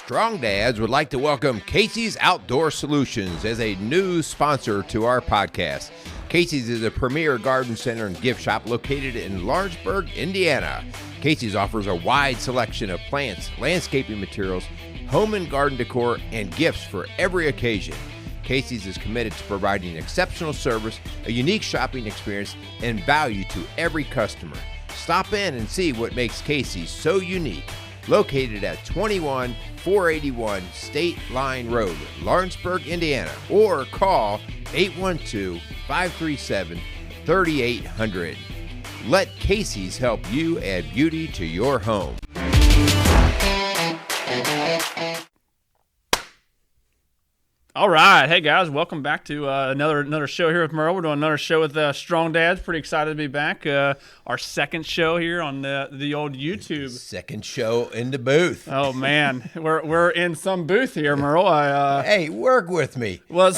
Strong Dads would like to welcome Casey's Outdoor Solutions as a new sponsor to our podcast. Casey's is a premier garden center and gift shop located in Lawrenceburg, Indiana. Casey's offers a wide selection of plants, landscaping materials, home and garden decor, and gifts for every occasion. Casey's is committed to providing exceptional service, a unique shopping experience, and value to every customer. Stop in and see what makes Casey's so unique. Located at 21481 State Line Road, Lawrenceburg, Indiana, or call 812-537-3800. Let Casey's help you add beauty to your home. All right. Hey, guys. Welcome back to another show here with Merle. We're doing another show with Strong Dads. Pretty excited to be back. Our second show here on the old YouTube. Second show in the booth. Oh, man. We're in some booth here, Merle. Hey, work with me. Well,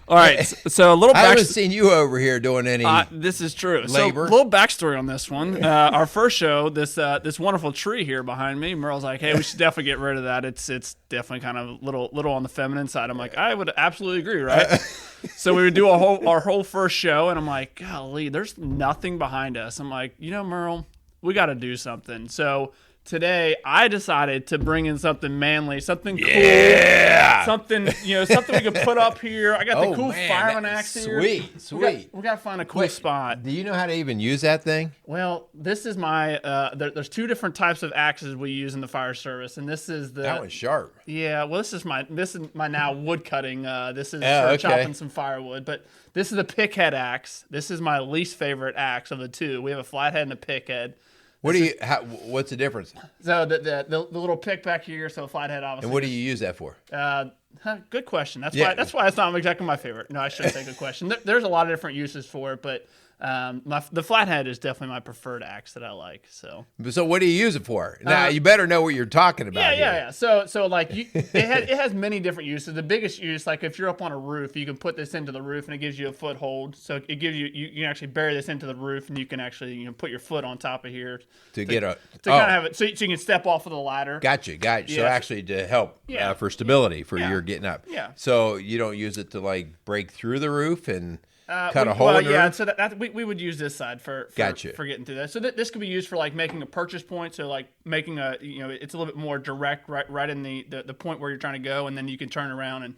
all right, so a little I haven't seen you over here doing any this is true. labor. So a little backstory on this one. Our first show, this wonderful tree here behind me, Merle's like, hey, we should definitely get rid of that. It's definitely kind of little on the feminine side. I'm like, I would absolutely agree, right? So we would do our whole first show, and I'm like, golly, there's nothing behind us. I'm like, Merle, we got to do something. So today, I decided to bring in something manly, something cool, something we could put up here. I got the cool fireman axe here. Sweet. We got to find a cool spot. Do you know how to even use that thing? Well, this is my. There's two different types of axes we use in the fire service, and this is that one's sharp. Yeah, well, this is my now wood cutting. This is for chopping some firewood, but this is the pickhead axe. This is my least favorite axe of the two. We have a flathead and a pickhead. What's the difference? So the little pick back here, so flathead obviously. And what do you use that for? Good question. That's why it's not exactly my favorite. No, I shouldn't say good question. There's a lot of different uses for it, but the flathead is definitely my preferred axe that I like. So what do you use it for? Now you better know what you're talking about. Yeah. So like it has many different uses. The biggest use, like if you're up on a roof, you can put this into the roof and it gives you a foothold. So it gives you can actually bury this into the roof and you can actually put your foot on top of here to kind of have it so you can step off of the ladder. Gotcha. Yeah. So actually to help for stability for your getting up. Yeah. So you don't use it to like break through the roof and cut a hole in the roof? So we would use this side for getting through that. So this could be used for like making a purchase point. So like making it's a little bit more direct, right in the point where you're trying to go, and then you can turn around and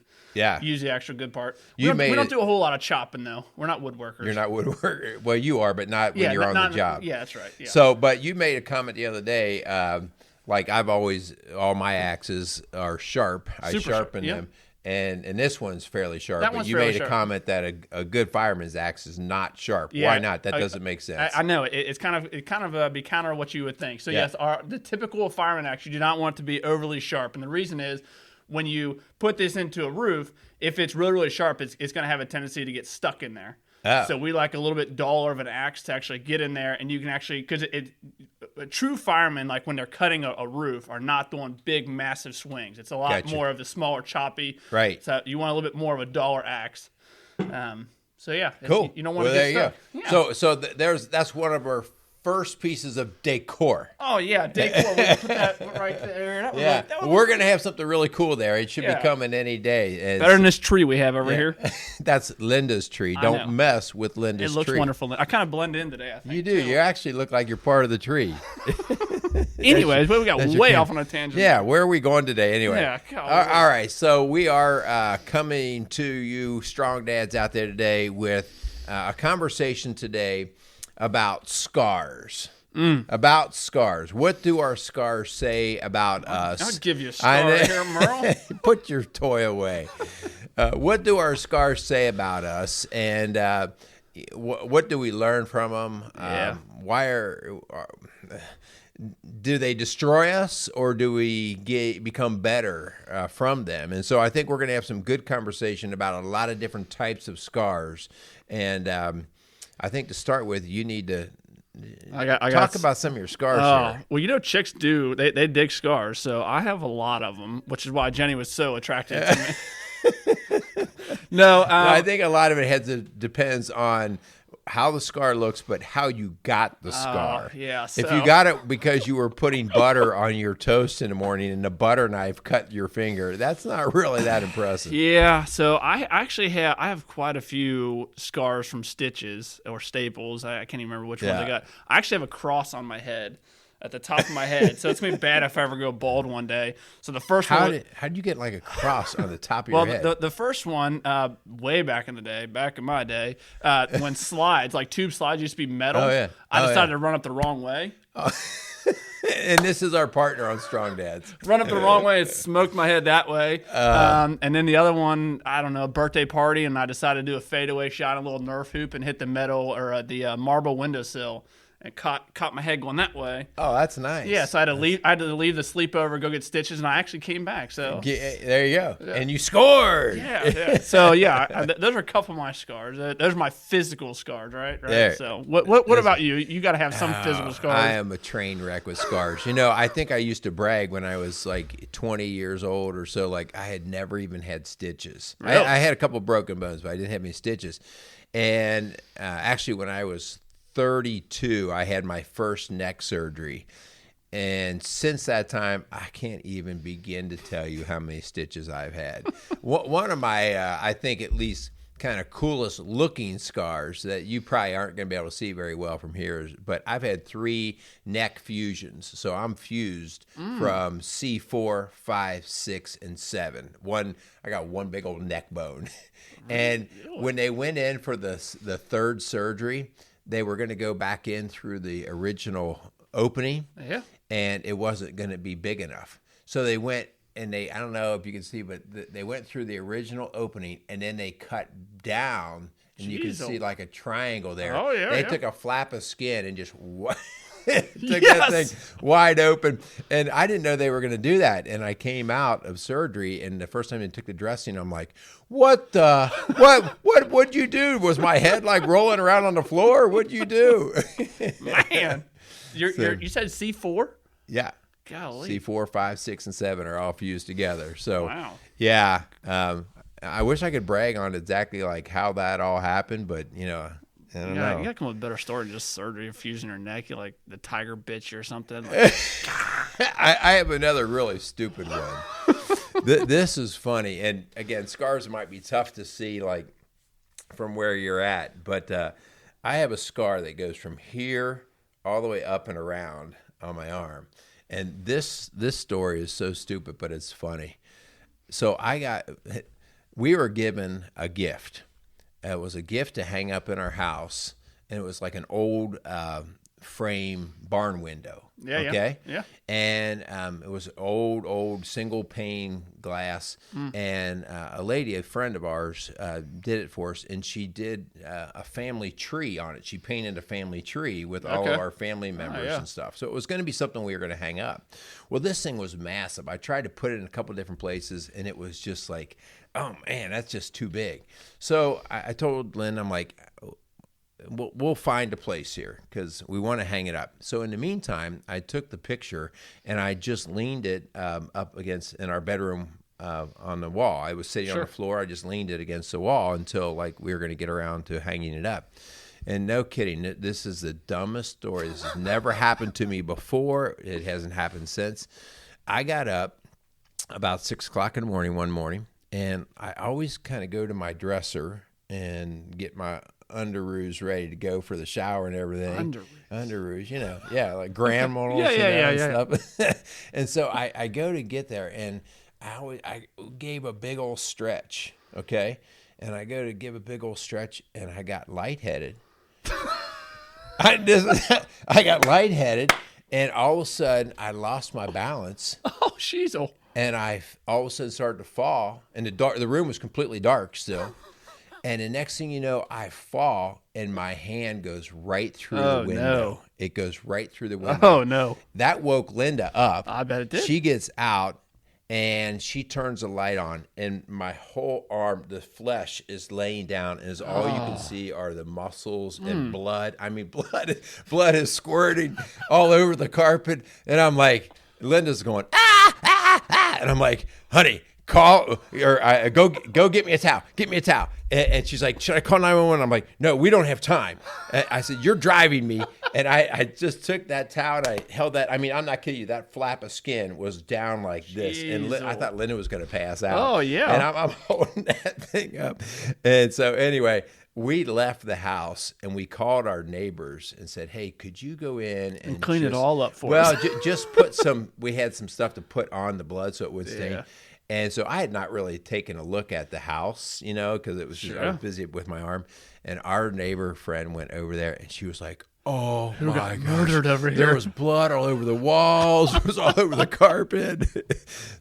use the actual good part. We don't do a whole lot of chopping though. We're not woodworkers. You're not woodworker. Well, you are, but not when you're on the job. Yeah, that's right. Yeah. So, but you made a comment the other day. Like all my axes are sharp. I sharpen them. And this one's fairly sharp. But you made a comment that a good fireman's axe is not sharp. Yeah, why not? That doesn't make sense. I know it's kind of be counter what you would think. So yes, the typical fireman axe, you do not want it to be overly sharp, and the reason is when you put this into a roof, if it's really really sharp, it's going to have a tendency to get stuck in there. Oh. So we like a little bit duller of an axe to actually get in there, and you can actually, because a true fireman, like when they're cutting a roof, are not doing big, massive swings. It's a lot more of the smaller, choppy. Right. So you want a little bit more of a duller axe. So yeah, cool. You don't want to get stuck. Yeah. So that's one of our first pieces of decor. Oh yeah, decor. We put that right there. We're gonna have something really cool there. It should be coming any day. Better than this tree we have over here. That's Linda's tree. Don't mess with Linda's tree. It looks wonderful. I kind of blend in today, I think. You do. You actually look like you're part of the tree. Anyways, we got way off on a tangent. Yeah, where are we going today anyway? Yeah. All right, so we are coming to you strong dads out there today with a conversation today about scars. About scars. What do our scars say about us? I'll give you a scar here, Merle. Put your toy away. What do our scars say about us? And what do we learn from them? Do they destroy us, or do we become better from them? And so I think we're going to have some good conversation about a lot of different types of scars. And I think to start with, you need to talk about some of your scars here. Well, chicks do. They dig scars, so I have a lot of them, which is why Jenny was so attracted to me. No, I think a lot of it depends on how the scar looks, but how you got the scar. Yeah. If you got it because you were putting butter on your toast in the morning and the butter knife cut your finger, that's not really that impressive. Yeah. So I actually have quite a few scars from stitches or staples. I can't even remember which ones I got. I actually have a cross on my head. At the top of my head, so it's gonna be bad if I ever go bald one day. So the first one, how did you get like a cross on the top of your head? Well, the first one, way back in the day, back in my day, when slides like tube slides used to be metal. Oh yeah, I decided to run up the wrong way. Oh. And this is our partner on Strong Dads. Run up the wrong way and smoked my head that way. And then the other one, I don't know, birthday party, and I decided to do a fadeaway shot, a little Nerf hoop, and hit the metal or the marble windowsill. And caught my head going that way. Oh, that's nice. Yeah, so I had to leave the sleepover, go get stitches, and I actually came back. So there you go, and you scored. Yeah. So those are a couple of my scars. Those are my physical scars, right? There. So what about you? You got to have some physical scars. I am a train wreck with scars. I think I used to brag when I was like 20 years old or so. Like I had never even had stitches. Really? I had a couple broken bones, but I didn't have any stitches. And actually, when I was 32, I had my first neck surgery. And since that time, I can't even begin to tell you how many stitches I've had. One of my, I think at least kind of coolest looking scars that you probably aren't going to be able to see very well from here, but I've had 3 neck fusions. So I'm fused from C4, 5, 6, and 7. I got one big old neck bone. And when they went in for the third surgery, they were going to go back in through the original opening, and it wasn't going to be big enough. So they went, and I don't know if you can see, but they went through the original opening, and then they cut down, and you can see like a triangle there. Oh, yeah. They took a flap of skin and just took that thing wide open. And I didn't know they were going to do that. And I came out of surgery, and the first time they took the dressing, I'm like, what'd you do? Was my head like rolling around on the floor? What'd you do? Man, you said C4? Yeah. Golly. C4, 5, 6, and 7 are all fused together. So, wow. Yeah. I wish I could brag on exactly like how that all happened, but I don't know. You gotta come up with a better story than just surgery and fusing your neck. You like the tiger bit you or something. Like, I have another really stupid one. This is funny, and again, scars might be tough to see like from where you're at, but I have a scar that goes from here all the way up and around on my arm, and this story is so stupid, but it's funny. So we were given a gift. It was a gift to hang up in our house, and it was like an old frame barn window. Okay? Yeah. And it was old single pane glass, and a lady, a friend of ours, did it for us, and she did a family tree on it. She painted a family tree with all of our family members and stuff. So it was going to be something we were going to hang up. Well, this thing was massive. I tried to put it in a couple different places, and it was just like, oh man, that's just too big. So I told Lynn, I'm like, we'll find a place here because we want to hang it up. So in the meantime, I took the picture and I just leaned it up against in our bedroom on the wall. I was sitting on the floor. I just leaned it against the wall until like we were going to get around to hanging it up. And no kidding, this is the dumbest story. This has never happened to me before. It hasn't happened since. I got up about 6 o'clock in the morning one morning, and I always kind of go to my dresser and get my underoos ready to go for the shower and everything. Underoos, like grandma and stuff. And so I go to get there, and I gave a big old stretch, okay? And I go to give a big old stretch, and I got lightheaded. I got lightheaded, and all of a sudden I lost my balance. Oh, jeez. And I all of a sudden started to fall, and the room was completely dark still. And the next thing you know, I fall, and my hand goes right through the window. No. It goes right through the window. Oh, no. That woke Linda up. I bet it did. She gets out, and she turns the light on, and my whole arm, the flesh is laying down, and all you can see are the muscles and blood. I mean, blood is squirting all over the carpet. And I'm like, Linda's going, ah, ah, ah. And I'm like, honey, call or go get me a towel. Get me a towel. And she's like, should I call 911? I'm like, no, we don't have time. And I said, you're driving me. And I just took that towel and I held that. I mean, I'm not kidding you. That flap of skin was down like this. And I thought Linda was going to pass out. Oh, yeah. And I'm holding that thing up. And so anyway, we left the house and we called our neighbors and said, hey, could you go in and clean it all up for us? us? Well, just put we had some stuff to put on the blood so it would stain. Yeah. And so I had not really taken a look at the house, because it was I was busy with my arm. And our neighbor friend went over there, and she was like, "Oh my gosh, murdered over here. There was blood all over the walls. It was all over the carpet."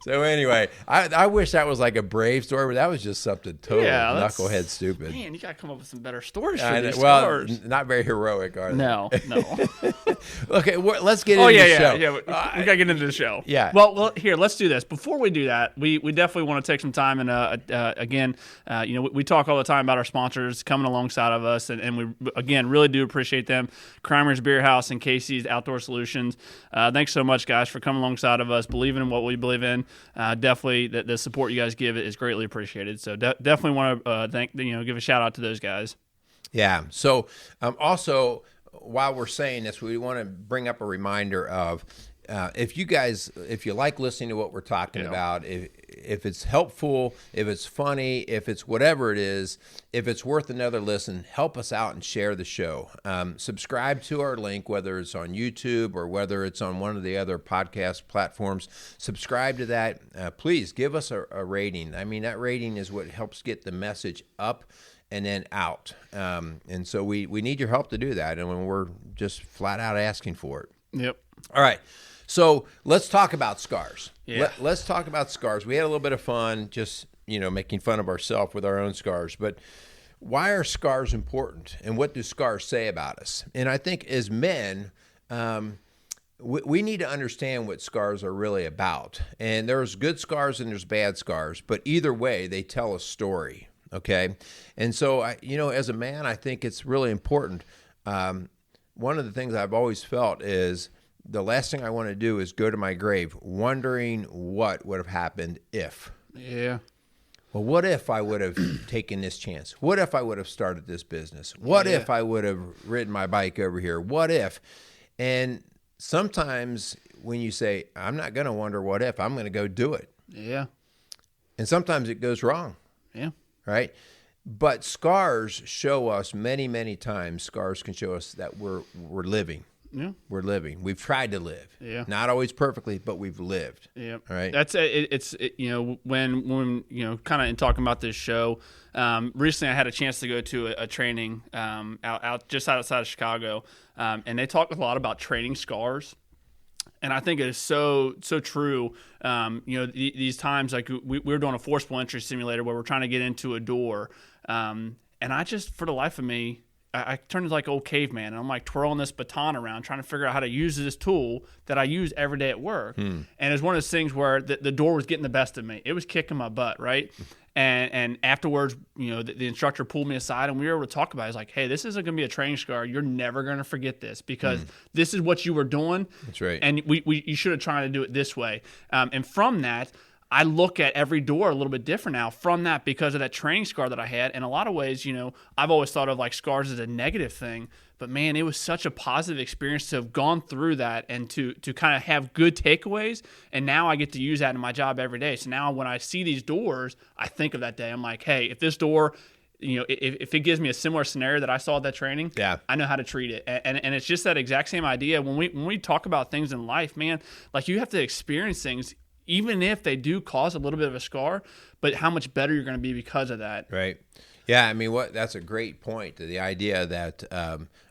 So anyway, I wish that was like a brave story, but that was just something total knucklehead stupid. Man, you got to come up with some better stories for these well, stars. Not very heroic, are they? No. Okay, let's get into the show. Yeah. We got to get into the show. Yeah. Well, here, let's do this. Before we do that, we definitely want to take some time and again, we talk all the time about our sponsors coming alongside of us, and we again really do appreciate them. Crimer's Beer House and Casey's Outdoor Solutions. Thanks so much, guys, for coming alongside of us, believing in what we believe in. Definitely, the support you guys give is greatly appreciated. So definitely want to give a shout out to those guys. Yeah. So also, while we're saying this, we want to bring up a reminder of if you like listening to what we're talking about, if it's helpful, if it's funny, if it's whatever it is, if it's worth another listen, help us out and share the show. Subscribe to our link, whether it's on YouTube or whether it's on one of the other podcast platforms. Subscribe to that. Please give us a rating. I mean, that rating is what helps get the message up and then out. And so we need your help to do that. And we're just flat out asking for it. Yep. All right. So let's talk about scars. Yeah. Let's talk about scars. We had a little bit of fun just, making fun of ourselves with our own scars. But why are scars important? And what do scars say about us? And I think as men, we need to understand what scars are really about. And there's good scars and there's bad scars. But either way, they tell a story. Okay. And so, as a man, I think it's really important. One of the things I've always felt is the last thing I want to do is go to my grave wondering what would have happened if. Yeah. Well, what if I would have taken this chance? What if I would have started this business? What if I would have ridden my bike over here? What if? And sometimes when you say, I'm not going to wonder what if, I'm going to go do it. Yeah. And sometimes it goes wrong. Yeah. Right? But scars show us many, many times, scars can show us that we're living. Yeah. We're living. We've tried to live. Yeah. Not always perfectly, but we've lived. Yeah. All right. That's when kind of in talking about this show, recently I had a chance to go to a training out just outside of Chicago, and they talk a lot about training scars. And I think it is so true. These times, like we were doing a forcible entry simulator where we're trying to get into a door, and I just, for the life of me, I turned into like old caveman, and I'm like twirling this baton around, trying to figure out how to use this tool that I use every day at work. And it's one of those things where the door was getting the best of me. It was kicking my butt, right? And afterwards, the instructor pulled me aside, and we were able to talk about it. He's like, hey, this isn't going to be a training scar. You're never going to forget this because this is what you were doing. That's right. And you should have tried to do it this way. And from that, I look at every door a little bit different now from that because of that training scar that I had. In a lot of ways, I've always thought of like scars as a negative thing, but man, it was such a positive experience to have gone through that and to kind of have good takeaways. And now I get to use that in my job every day. So now when I see these doors, I think of that day. I'm like, hey, if this door, if it gives me a similar scenario that I saw at that training, I know how to treat it. And it's just that exact same idea. When we talk about things in life, man, like you have to experience things even if they do cause a little bit of a scar, but how much better you're going to be because of that. Right. Yeah, I mean, that's a great point, the idea that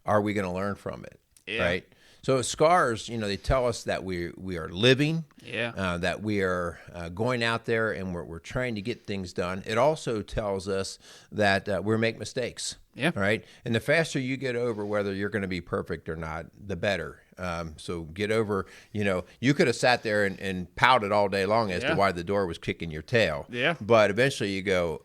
are we going to learn from it, right? So scars, they tell us that we are living, that we are going out there and we're trying to get things done. It also tells us that we make mistakes, right? And the faster you get over whether you're going to be perfect or not, the better. So get over, you could have sat there and pouted all day long as to why the door was kicking your tail. Yeah. But eventually you go,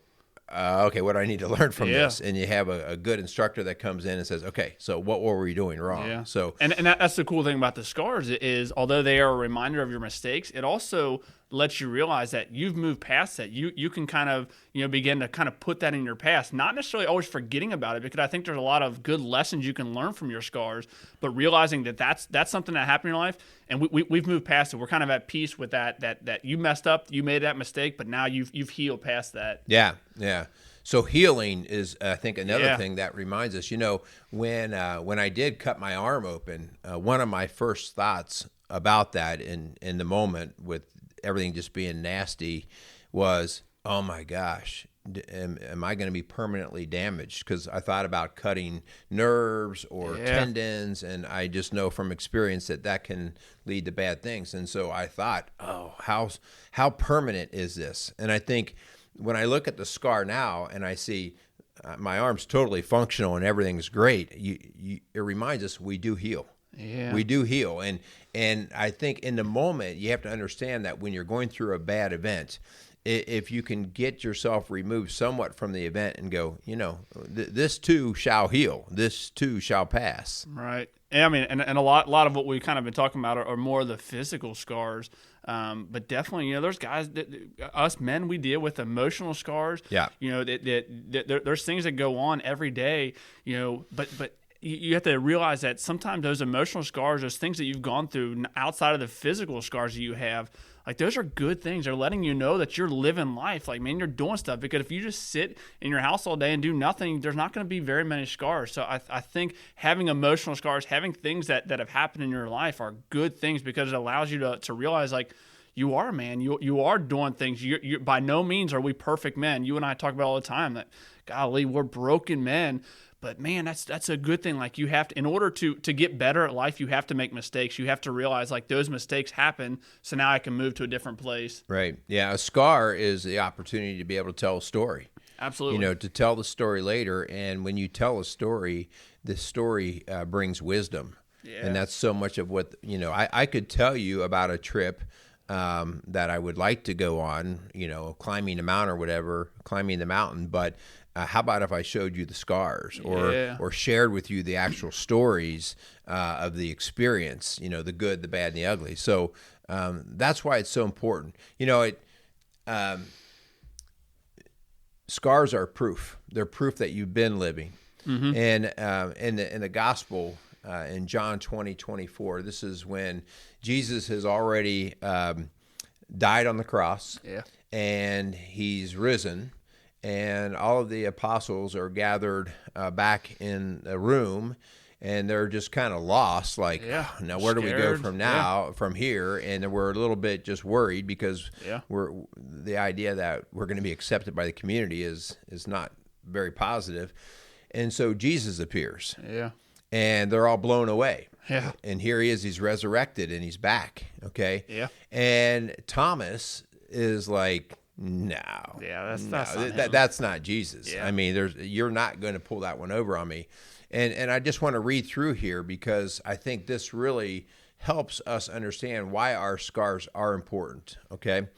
okay, what do I need to learn from this? And you have a good instructor that comes in and says, okay, so what were we doing wrong? Yeah. So and that's the cool thing about the scars is although they are a reminder of your mistakes, it also lets you realize that you've moved past that. You can kind of, begin to kind of put that in your past, not necessarily always forgetting about it, because I think there's a lot of good lessons you can learn from your scars, but realizing that that's something that happened in your life, and we've moved past it. We're kind of at peace with that you messed up, you made that mistake, but now you've healed past that. Yeah. So healing is, I think, another thing that reminds us. When I did cut my arm open, one of my first thoughts about that in the moment, with everything just being nasty, was, oh my gosh, am I going to be permanently damaged? Because I thought about cutting nerves or tendons, and I just know from experience that can lead to bad things. And so I thought, oh, how permanent is this? And I think when I look at the scar now and I see my arm's totally functional and everything's great, it reminds us we do heal. Yeah. We do heal. And I think in the moment, you have to understand that when you're going through a bad event, if you can get yourself removed somewhat from the event and go, this too shall heal, this too shall pass. Right. And I mean, and a lot of what we've kind of been talking about are more of the physical scars. But definitely, there's guys us men, we deal with emotional scars. Yeah. There's things that go on every day, but you have to realize that sometimes those emotional scars, those things that you've gone through outside of the physical scars that you have, like, those are good things. They're letting you know that you're living life. Like, man, you're doing stuff. Because if you just sit in your house all day and do nothing, there's not going to be very many scars. So I think having emotional scars, having things that have happened in your life are good things, because it allows you to realize, like, you are a man. You are doing things. You're by no means are we perfect men. You and I talk about all the time that, golly, we're broken men. But man, that's a good thing. Like, you have to, in order to get better at life, you have to make mistakes. You have to realize, like, those mistakes happen, so now I can move to a different place. Right. Yeah. A scar is the opportunity to be able to tell a story. Absolutely. To tell the story later. And when you tell a story, the story brings wisdom. Yeah. And that's so much of what, I could tell you about a trip that I would like to go on, climbing a mountain or whatever, climbing the mountain. But how about if I showed you the scars or shared with you the actual stories of the experience, the good, the bad, and the ugly. So that's why it's so important. Scars are proof. They're proof that you've been living. Mm-hmm. And in the gospel, in John 20:24, this is when Jesus has already died on the cross, and he's risen. And all of the apostles are gathered back in the room, and they're just kind of lost. Like, now where do we go from here? And we're a little bit just worried, because the idea that we're going to be accepted by the community is not very positive. And so Jesus appears. Yeah. And they're all blown away. Yeah. And here he is. He's resurrected, and he's back. Okay. Yeah. And Thomas is like, no. Yeah, that's not Jesus. Yeah. I mean, you're not going to pull that one over on me. And I just want to read through here, because I think this really helps us understand why our scars are important. Okay.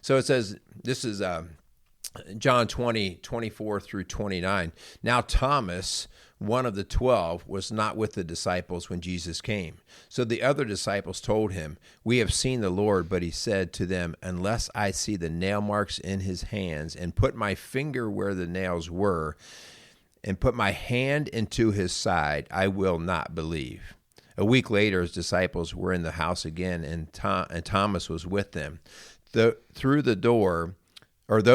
So it says, this is John 20:24 through 29. Now Thomas, one of the 12, was not with the disciples when Jesus came. So the other disciples told him, "We have seen the Lord." But he said to them, "Unless I see the nail marks in his hands, and put my finger where the nails were, and put my hand into his side, I will not believe." A week later, his disciples were in the house again, and Thomas was with them. Though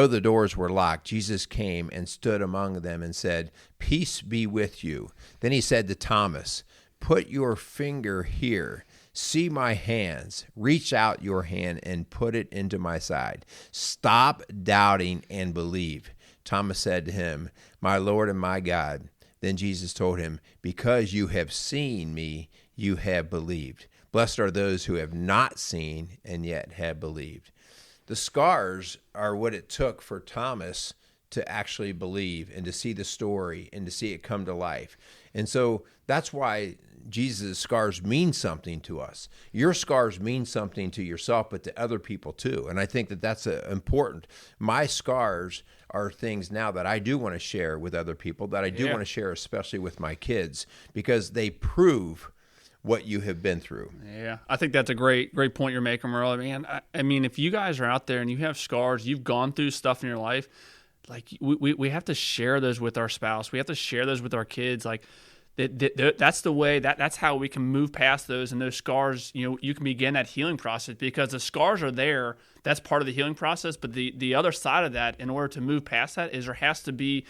the doors were locked, Jesus came and stood among them and said, "Peace be with you." Then he said to Thomas, "Put your finger here. See my hands. Reach out your hand and put it into my side. Stop doubting and believe." Thomas said to him, "My Lord and my God." Then Jesus told him, "Because you have seen me, you have believed. Blessed are those who have not seen and yet have believed." The scars are what it took for Thomas to actually believe and to see the story and to see it come to life. And so that's why Jesus' scars mean something to us. Your scars mean something to yourself, but to other people too. And I think that's important. My scars are things now that I do want to share with other people, that I do want to share especially with my kids, because they prove what you have been through. Yeah, I think that's a great point you're making, Merle. Man, I mean, if you guys are out there and you have scars, you've gone through stuff in your life, like we have to share those with our spouse. We have to share those with our kids. Like that's the way, that's how we can move past those, and those scars, you can begin that healing process, because the scars are there. That's part of the healing process. But the other side of that, in order to move past that, is there has to be,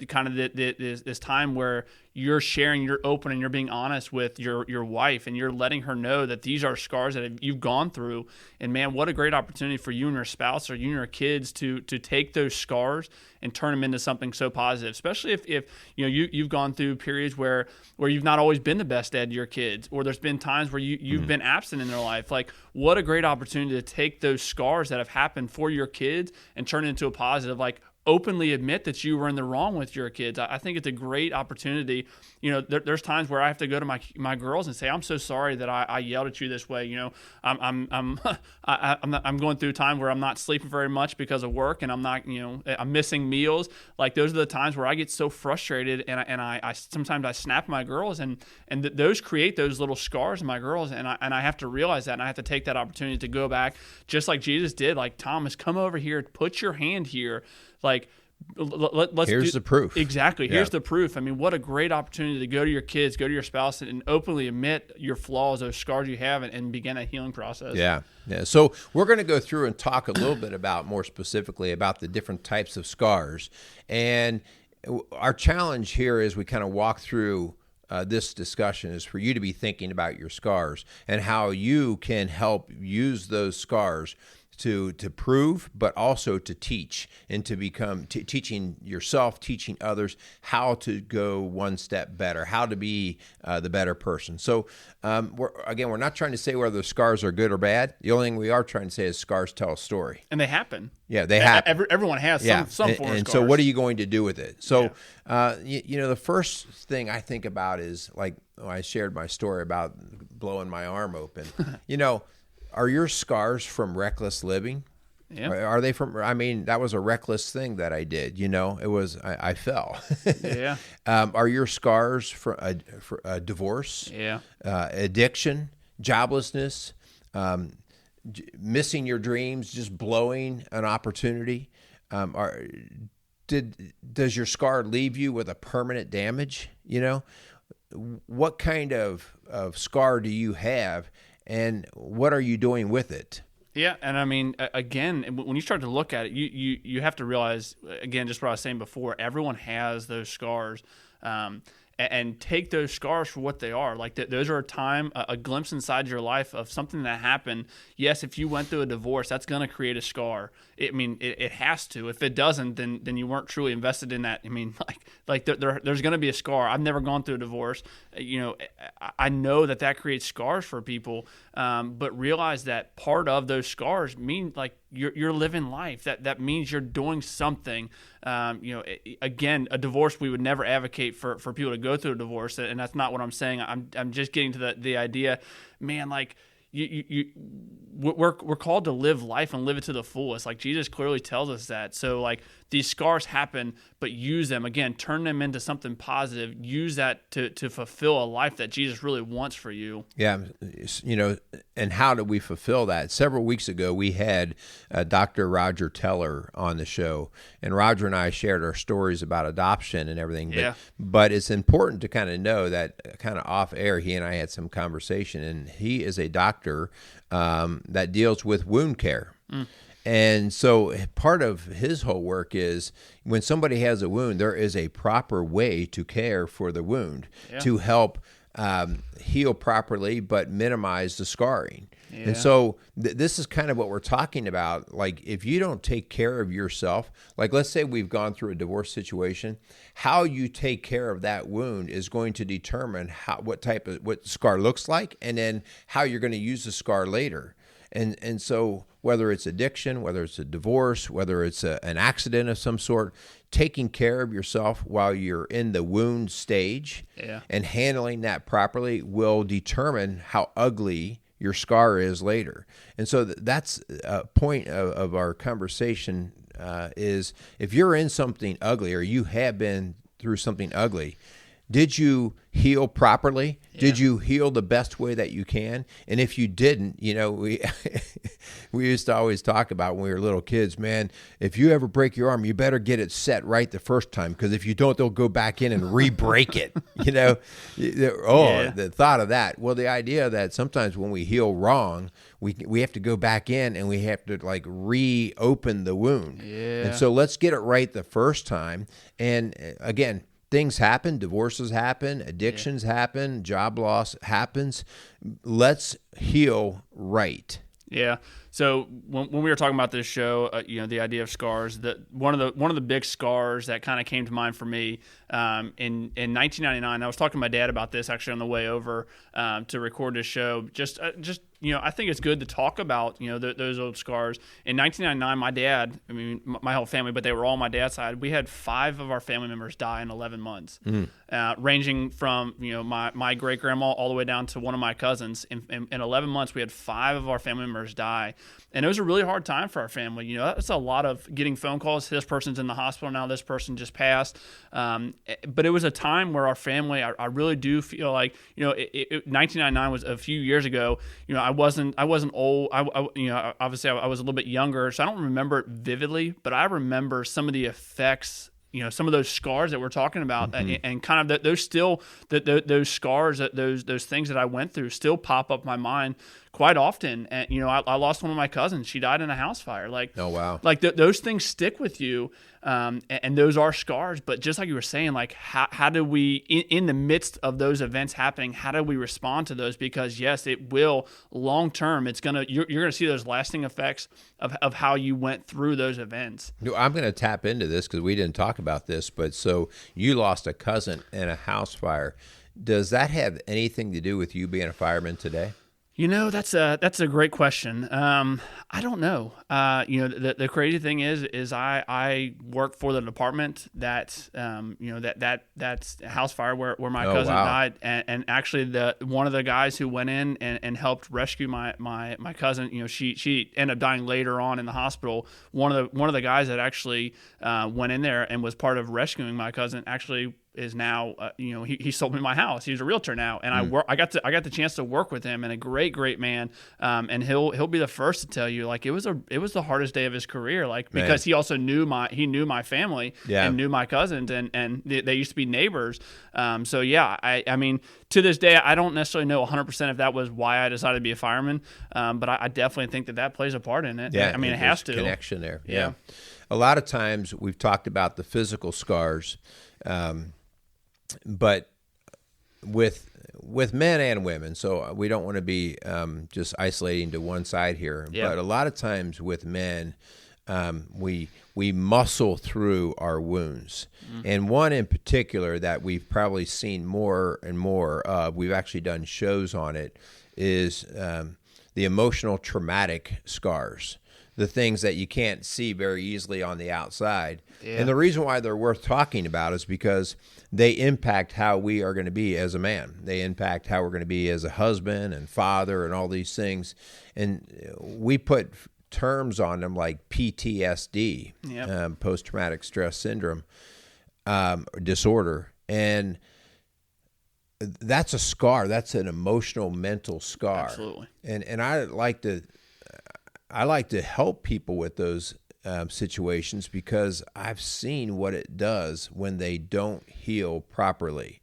kind of this time where you're sharing, you're open, and you're being honest with your wife, and you're letting her know that these are scars that you've gone through. And man, what a great opportunity for you and your spouse, or you and your kids, to take those scars and turn them into something so positive. Especially if you've gone through periods where you've not always been the best dad to your kids, or there's been times where you've been absent in their life. Like, what a great opportunity to take those scars that have happened for your kids and turn it into a positive. Like, openly admit that you were in the wrong with your kids. I think it's a great opportunity. There's times where I have to go to my girls and say, I'm so sorry that I yelled at you this way. I'm going through a time where I'm not sleeping very much because of work, and I'm missing meals. Like, those are the times where I get so frustrated, and I sometimes I snap my girls, and those create those little scars in my girls, and I have to realize that, and I have to take that opportunity to go back, just like Jesus did. Like, Thomas, come over here, put your hand here. Like, let's Here's the proof. Exactly. Yeah. Here's the proof. I mean, what a great opportunity to go to your kids, go to your spouse, and openly admit your flaws, those scars you have, and begin a healing process. Yeah. So we're going to go through and talk a little bit about, more specifically, about the different types of scars. And our challenge here, as we kind of walk through this discussion, is for you to be thinking about your scars and how you can help use those scars to prove, but also to teach, and to become teaching yourself, teaching others how to go one step better, how to be the better person. So we're not trying to say whether the scars are good or bad. The only thing we are trying to say is scars tell a story. And they happen. Yeah, they happen. Everyone has some form of scars. So what are you going to do with it? So, the first thing I think about is, like, I shared my story about blowing my arm open. Are your scars from reckless living? Yeah. Are they from? I mean, that was a reckless thing that I did. It was I fell. Yeah. Are your scars for a divorce? Yeah. Addiction, joblessness, missing your dreams, just blowing an opportunity? Does your scar leave you with a permanent damage? What kind of scar do you have? And what are you doing with it? Yeah, and I mean, again, when you start to look at it, you have to realize, again, just what I was saying before, everyone has those scars, and take those scars for what they are. Like, those are a glimpse inside your life of something that happened. Yes, if you went through a divorce, that's going to create a scar. It has to. If it doesn't, then you weren't truly invested in that. I mean, there's going to be a scar. I've never gone through a divorce. I know that creates scars for people, but realize that part of those scars mean, like, you're living life. That means you're doing something. Again, a divorce, we would never advocate for people to go through a divorce, and that's not what I'm saying. I'm just getting to the idea, man. Like, we're called to live life and live it to the fullest. Like, Jesus clearly tells us that. So, like, these scars happen, but use them, again, turn them into something positive. Use that to fulfill a life that Jesus really wants for you. Yeah. And how do we fulfill that? Several weeks ago, we had Dr. Roger Teller on the show, and Roger and I shared our stories about adoption and everything. But it's important to kind of know that, kind of off air, he and I had some conversation, and he is a doctor that deals with wound care. And so part of his whole work is, when somebody has a wound, there is a proper way to care for the wound to help heal properly, but minimize the scarring. Yeah. And so this is kind of what we're talking about. Like, if you don't take care of yourself, like, let's say we've gone through a divorce situation, how you take care of that wound is going to determine what the scar looks like, and then how you're going to use the scar later. And so whether it's addiction, whether it's a divorce, whether it's an accident of some sort, taking care of yourself while you're in the wound stage and handling that properly will determine how ugly your scar is later. And so that's a point of our conversation, is if you're in something ugly, or you have been through something ugly, Did you heal properly? Yeah. Did you heal the best way that you can? And if you didn't, we we used to always talk about when we were little kids, man, if you ever break your arm, you better get it set right the first time, because if you don't, they'll go back in and re-break it. The thought of that. Well, the idea that sometimes when we heal wrong, we have to go back in and we have to like reopen the wound. Yeah. And so let's get it right the first time. And again, things happen, divorces happen, addictions happen, job loss happens. Let's heal right. Yeah. So when we were talking about this show, the idea of scars, that one of the big scars that kind of came to mind for me in 1999. I was talking to my dad about this actually on the way over to record this show. Just I think it's good to talk about those old scars. In 1999, my dad, my whole family, but they were all on my dad's side. We had 5 of our family members die in 11 months, ranging from my great grandma all the way down to one of my cousins. In 11 months, we had 5 of our family members die. And it was a really hard time for our family. That's a lot of getting phone calls. This person's in the hospital now. This person just passed. But it was a time where our family, I really do feel like, 1999 was a few years ago. I wasn't old. Obviously I was a little bit younger, so I don't remember it vividly, but I remember some of the effects, some of those scars that we're talking about, and kind of those scars, those things that I went through still pop up in my mind quite often. And I lost one of my cousins. She died in a house fire. Oh wow! Those things stick with you, and those are scars. But just like you were saying, like how do we, in the midst of those events happening, how do we respond to those? Because yes, it will long term. You're gonna see those lasting effects of how you went through those events. I'm gonna tap into this because we didn't talk about this, but so you lost a cousin in a house fire. Does that have anything to do with you being a fireman today? That's a great question. I don't know. The crazy thing is I work for the department that's house fire where my cousin died, and actually one of the guys who went in and helped rescue my cousin, she ended up dying later on in the hospital. One of the guys that actually went in there and was part of rescuing my cousin actually is now, he sold me my house. He's a realtor now, and I got the chance to work with him, and a great man. And he'll be the first to tell you, like, it was the hardest day of his career, like, because he also knew my family and knew my cousins, and they used to be neighbors. So yeah, I mean, to this day, I don't necessarily know 100% if that was why I decided to be a fireman, but I definitely think that plays a part in it. Yeah, I mean, it has to. Connection there. Yeah. A lot of times we've talked about the physical scars. But with men and women, so we don't want to be just isolating to one side here. Yeah. But a lot of times with men, we muscle through our wounds. And one in particular that we've probably seen more and more of, we've actually done shows on it, is the emotional traumatic scars. The things that you can't see very easily on the outside. Yeah. And the reason why they're worth talking about is because they impact how we are going to be as a man. They impact how we're going to be as a husband and father and all these things. And we put terms on them like PTSD, post-traumatic stress syndrome disorder. And that's a scar. That's an emotional, mental scar. Absolutely. And I like to help people with those situations because I've seen what it does when they don't heal properly.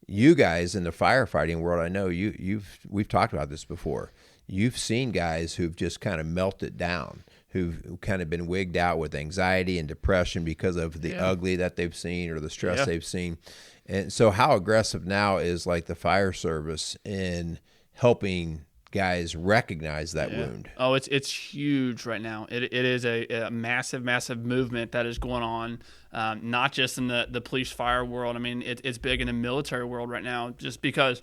You guys in the firefighting world, I know we've talked about this before. You've seen guys who've just kind of melted down, who've kind of been wigged out with anxiety and depression because of the ugly that they've seen or the stress they've seen. And so how aggressive now is like the fire service in helping guys recognize that wound? Oh, it's huge right now. It is a massive movement that is going on, not just in the police fire world. I mean, it's big in the military world right now, just because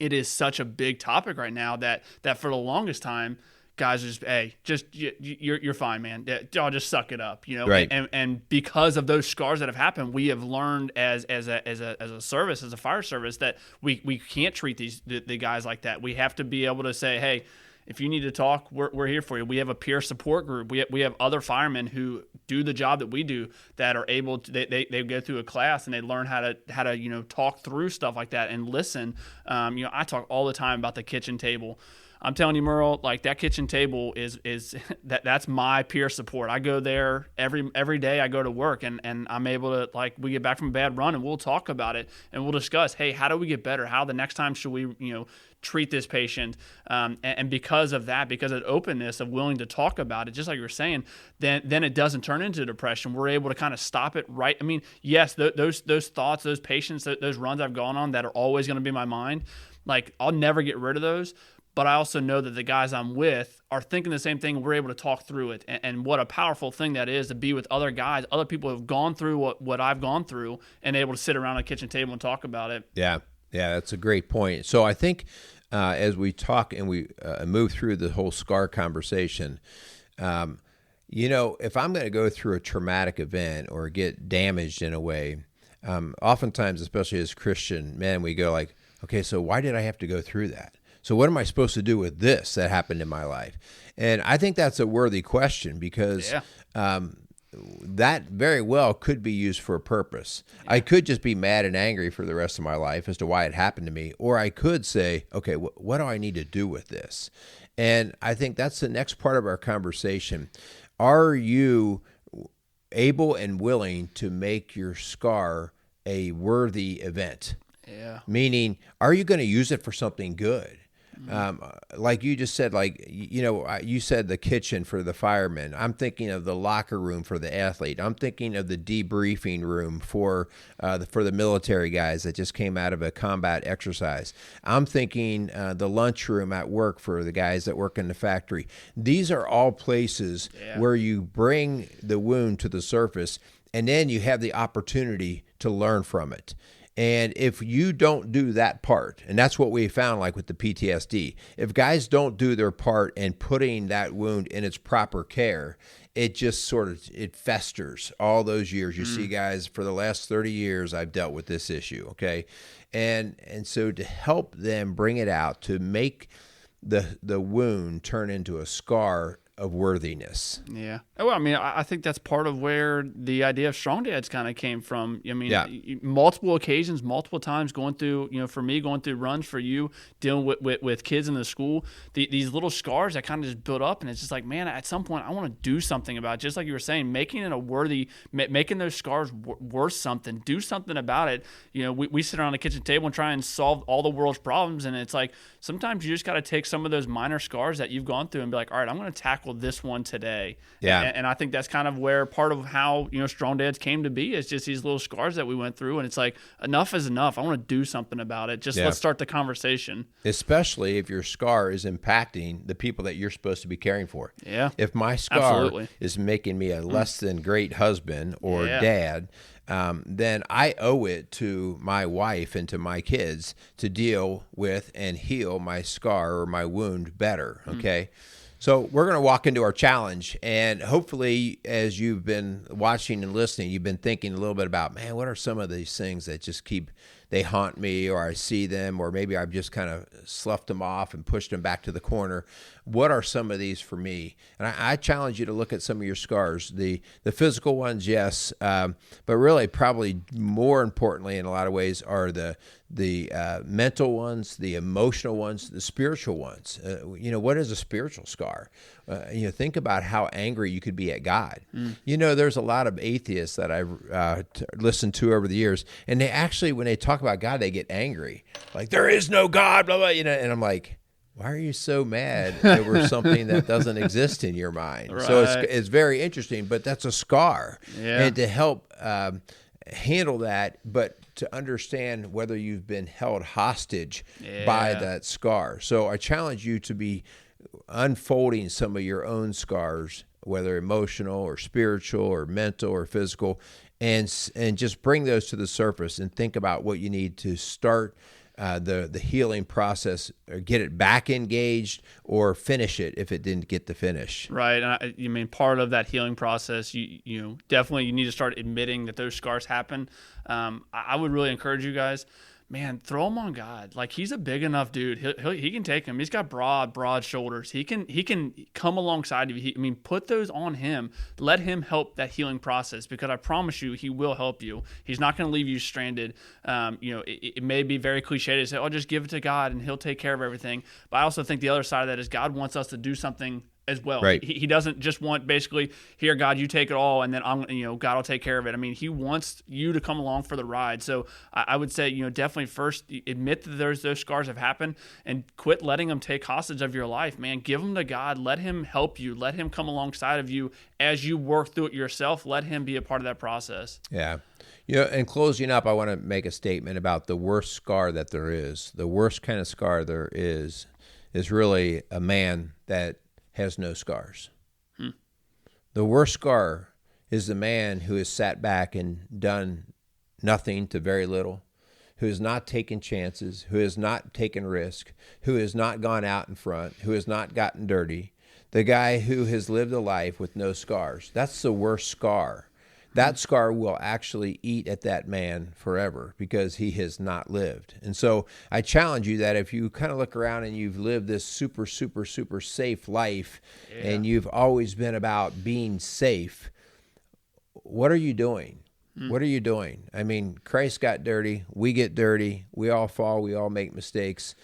it is such a big topic right now that for the longest time, guys are just, you're fine, man. I'll just suck it up, Right. And because of those scars that have happened, we have learned as a service, as a fire service, that we can't treat the guys like that. We have to be able to say, hey, if you need to talk, we're here for you. We have a peer support group. We have other firemen who do the job that we do that are able to, they go through a class and they learn how to talk through stuff like that and listen. I talk all the time about the kitchen table. I'm telling you, Merle, like that kitchen table is that's my peer support. I go there every day. I go to work and I'm able to, like, we get back from a bad run and we'll talk about it and we'll discuss, hey, how do we get better? How the next time should we, treat this patient? And because of that, because of openness of willing to talk about it, just like you were saying, then it doesn't turn into depression. We're able to kind of stop it right. I mean, yes, those thoughts, those patients, those runs I've gone on that are always going to be in my mind, like I'll never get rid of those. But I also know that the guys I'm with are thinking the same thing, and we're able to talk through it. And what a powerful thing that is to be with other guys, other people who have gone through what I've gone through, and able to sit around a kitchen table and talk about it. Yeah, that's a great point. So I think as we talk and we move through the whole scar conversation, if I'm going to go through a traumatic event or get damaged in a way, oftentimes, especially as Christian men, we go like, okay, so why did I have to go through that? So what am I supposed to do with this that happened in my life? And I think that's a worthy question because that very well could be used for a purpose. Yeah. I could just be mad and angry for the rest of my life as to why it happened to me. Or I could say, okay, what do I need to do with this? And I think that's the next part of our conversation. Are you able and willing to make your scar a worthy event? Yeah. Meaning, are you going to use it for something good? Like you just said, you said the kitchen for the firemen. I'm thinking of the locker room for the athlete. I'm thinking of the debriefing room for the military guys that just came out of a combat exercise. I'm thinking the lunchroom at work for the guys that work in the factory. These are all places where you bring the wound to the surface, and then you have the opportunity to learn from it. And if you don't do that part, and that's what we found like with the PTSD, if guys don't do their part in putting that wound in its proper care, it just it festers all those years. You see guys, for the last 30 years, I've dealt with this issue, okay? And so to help them bring it out, to make the wound turn into a scar of worthiness. Yeah. Well, I mean, I think that's part of where the idea of Strong Dads kind of came from. I mean, multiple occasions, multiple times going through, for me, going through runs, for you, dealing with kids in the school, these little scars that kind of just build up. And it's just like, man, at some point I want to do something about it. Just like you were saying, making it a worthy, making those scars worth something, do something about it. We sit around the kitchen table and try and solve all the world's problems. And it's like, sometimes you just got to take some of those minor scars that you've gone through and be like, all right, I'm going to tackle this one today. Yeah. And I think that's kind of where part of how, Strong Dads came to be is just these little scars that we went through. And it's like, enough is enough. I want to do something about it. Let's start the conversation. Especially if your scar is impacting the people that you're supposed to be caring for. Yeah. If my scar is making me a less than great husband or dad, then I owe it to my wife and to my kids to deal with and heal my scar or my wound better, okay? So we're going to walk into our challenge, and hopefully as you've been watching and listening, you've been thinking a little bit about, man, what are some of these things that just they haunt me, or I see them, or maybe I've just kind of sloughed them off and pushed them back to the corner. What are some of these for me? And I challenge you to look at some of your scars. The physical ones, yes, but really probably more importantly in a lot of ways are the mental ones, the emotional ones, the spiritual ones. What is a spiritual scar? Think about how angry you could be at God. There's a lot of atheists that I've listened to over the years, and they actually, when they talk about God, they get angry. Like, there is no God, blah, blah, and I'm like, why are you so mad over something that doesn't exist in your mind? Right. So it's very interesting, but that's a scar. Yeah. And to help handle that, but to understand whether you've been held hostage by that scar. So I challenge you to be unfolding some of your own scars, whether emotional or spiritual or mental or physical, and just bring those to the surface and think about what you need to start the healing process, or get it back engaged, or finish it if it didn't get the finish. Right. And part of that healing process, you definitely, you need to start admitting that those scars happen. I would really encourage you guys, man, throw him on God. Like, he's a big enough dude. He can take him. He's got broad shoulders. He can come alongside of you. Put those on him. Let him help that healing process, because I promise you, he will help you. He's not going to leave you stranded. It may be very cliche to say, "Oh, just give it to God and he'll take care of everything." But I also think the other side of that is God wants us to do something as well. Right. He doesn't just want, basically, here, God, you take it all, and then God will take care of it. He wants you to come along for the ride. So I would say, definitely first admit that those scars have happened, and quit letting them take hostage of your life, man. Give them to God. Let him help you. Let him come alongside of you as you work through it yourself. Let him be a part of that process. Yeah. In closing up, I want to make a statement about the worst scar that there is. The worst kind of scar there is really a man that has no scars. The worst scar is the man who has sat back and done nothing to very little, who has not taken chances, who has not taken risk, who has not gone out in front, who has not gotten dirty. The guy who has lived a life with no scars. That's the worst scar. That scar will actually eat at that man forever, because he has not lived. And so I challenge you that if you kind of look around and you've lived this super, super, super safe life, and you've always been about being safe, what are you doing? What are you doing? Christ got dirty. We get dirty. We all fall. We all make mistakes.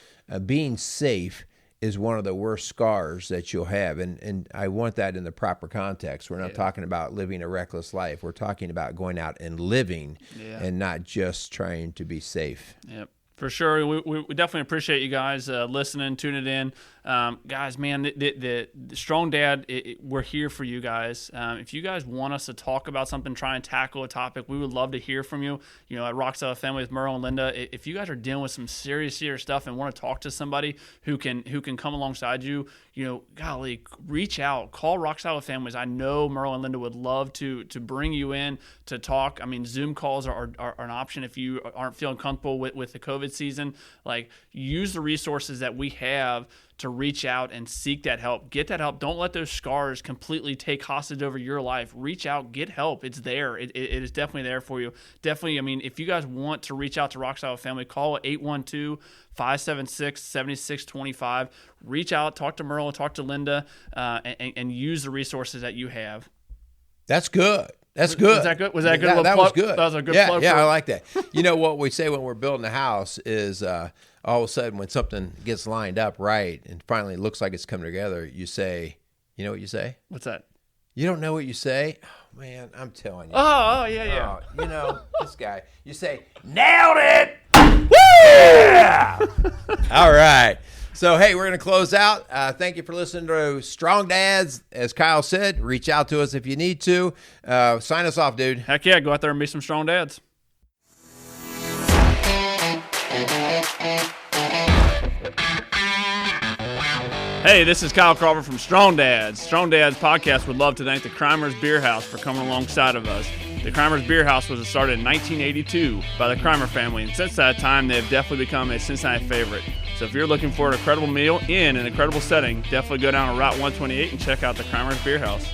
Being safe is one of the worst scars that you'll have. And I want that in the proper context. We're not talking about living a reckless life. We're talking about going out and living, and not just trying to be safe. Yep. For sure. We definitely appreciate you guys listening, tuning in. Guys, man, the Strong Dad, we're here for you guys. If you guys want us to talk about something, try and tackle a topic, we would love to hear from you. At Rock Solid Family with Merle and Linda, if you guys are dealing with some serious stuff and want to talk to somebody who can come alongside you, golly, reach out, call Rock Solid Families. I know Merle and Linda would love to bring you in to talk. Zoom calls are an option if you aren't feeling comfortable with the COVID season. Like, use the resources that we have to reach out and seek that help. Get that help. Don't let those scars completely take hostage over your life. Reach out, get help. It's there. It is definitely there for you. Definitely, if you guys want to reach out to Rock Solid Family, call 812-576-7625. Reach out, talk to Merle, talk to Linda, and use the resources that you have. That's good. That's good. Was that good? Was that good? That was good. That was a good plug. Yeah, I like that. What we say when we're building a house is all of a sudden when something gets lined up right and finally looks like it's coming together, you say, you know what you say? What's that? You don't know what you say? Oh, man, I'm telling you. Oh, yeah. This guy. You say, nailed it! Woo! Yeah! All right. So, hey, we're going to close out. Thank you for listening to Strong Dads. As Kyle said, reach out to us if you need to. Sign us off, dude. Heck yeah, go out there and be some strong dads. Hey, this is Kyle Crawford from Strong Dads. Strong Dads podcast would love to thank the Crimers Beer House for coming alongside of us. The Crimers Beer House was started in 1982 by the Crimer family, and since that time, they have definitely become a Cincinnati favorite. So if you're looking for an incredible meal in an incredible setting, definitely go down to Route 128 and check out the Crimers Beer House.